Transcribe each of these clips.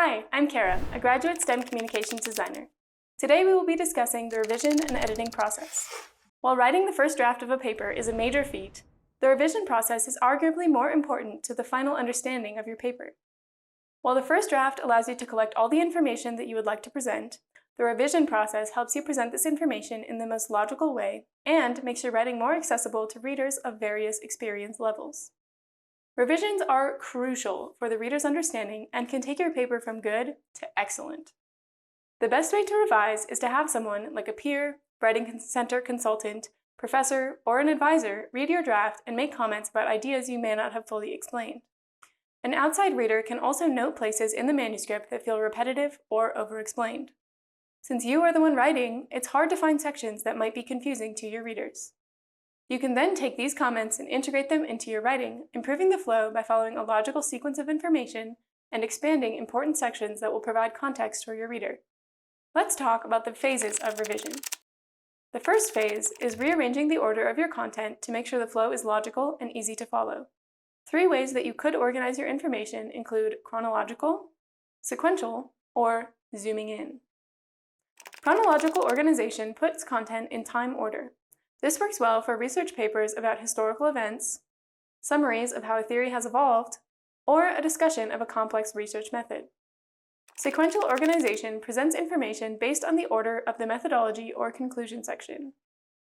Hi, I'm Kara, a graduate STEM communications designer. Today we will be discussing the revision and editing process. While writing the first draft of a paper is a major feat, the revision process is arguably more important to the final understanding of your paper. While the first draft allows you to collect all the information that you would like to present, the revision process helps you present this information in the most logical way and makes your writing more accessible to readers of various experience levels. Revisions are crucial for the reader's understanding and can take your paper from good to excellent. The best way to revise is to have someone like a peer, writing center consultant, professor, or an advisor read your draft and make comments about ideas you may not have fully explained. An outside reader can also note places in the manuscript that feel repetitive or over-explained. Since you are the one writing, it's hard to find sections that might be confusing to your readers. You can then take these comments and integrate them into your writing, improving the flow by following a logical sequence of information and expanding important sections that will provide context for your reader. Let's talk about the phases of revision. The first phase is rearranging the order of your content to make sure the flow is logical and easy to follow. 3 ways that you could organize your information include chronological, sequential, or zooming in. Chronological organization puts content in time order. This works well for research papers about historical events, summaries of how a theory has evolved, or a discussion of a complex research method. Sequential organization presents information based on the order of the methodology or conclusion section.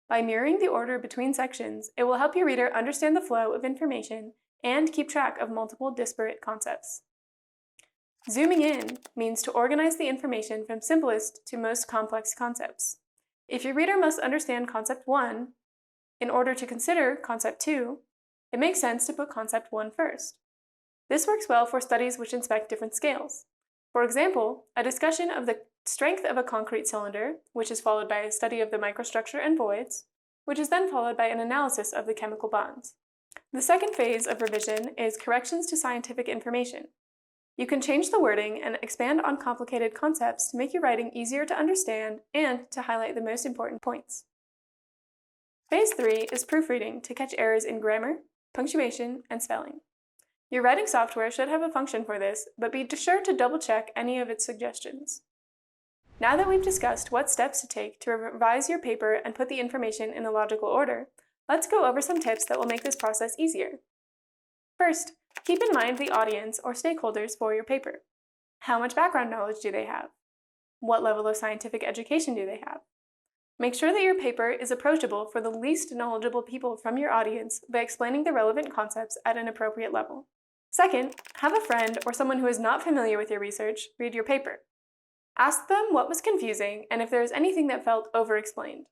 By mirroring the order between sections, it will help your reader understand the flow of information and keep track of multiple disparate concepts. Zooming in means to organize the information from simplest to most complex concepts. If your reader must understand concept 1 in order to consider concept 2, it makes sense to put concept 1 first. This works well for studies which inspect different scales. For example, a discussion of the strength of a concrete cylinder, which is followed by a study of the microstructure and voids, which is then followed by an analysis of the chemical bonds. The second phase of revision is corrections to scientific information. You can change the wording and expand on complicated concepts to make your writing easier to understand and to highlight the most important points. Phase 3 is proofreading to catch errors in grammar, punctuation, and spelling. Your writing software should have a function for this, but be sure to double-check any of its suggestions. Now that we've discussed what steps to take to revise your paper and put the information in a logical order, let's go over some tips that will make this process easier. First, keep in mind the audience or stakeholders for your paper. How much background knowledge do they have? What level of scientific education do they have? Make sure that your paper is approachable for the least knowledgeable people from your audience by explaining the relevant concepts at an appropriate level. Second, have a friend or someone who is not familiar with your research read your paper. Ask them what was confusing and if there is anything that felt over-explained.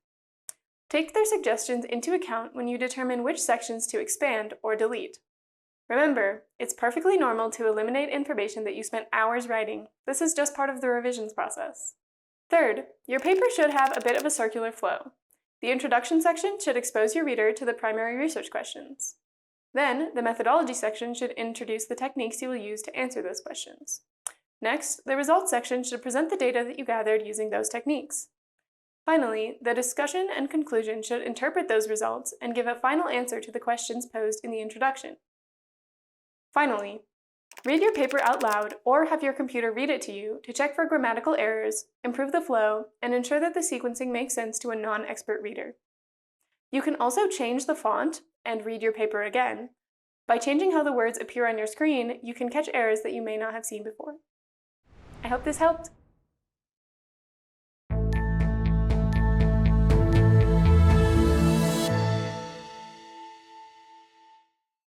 Take their suggestions into account when you determine which sections to expand or delete. Remember, it's perfectly normal to eliminate information that you spent hours writing. This is just part of the revisions process. Third, your paper should have a bit of a circular flow. The introduction section should expose your reader to the primary research questions. Then, the methodology section should introduce the techniques you will use to answer those questions. Next, the results section should present the data that you gathered using those techniques. Finally, the discussion and conclusion should interpret those results and give a final answer to the questions posed in the introduction. Finally, read your paper out loud or have your computer read it to you to check for grammatical errors, improve the flow, and ensure that the sequencing makes sense to a non-expert reader. You can also change the font and read your paper again. By changing how the words appear on your screen, you can catch errors that you may not have seen before. I hope this helped.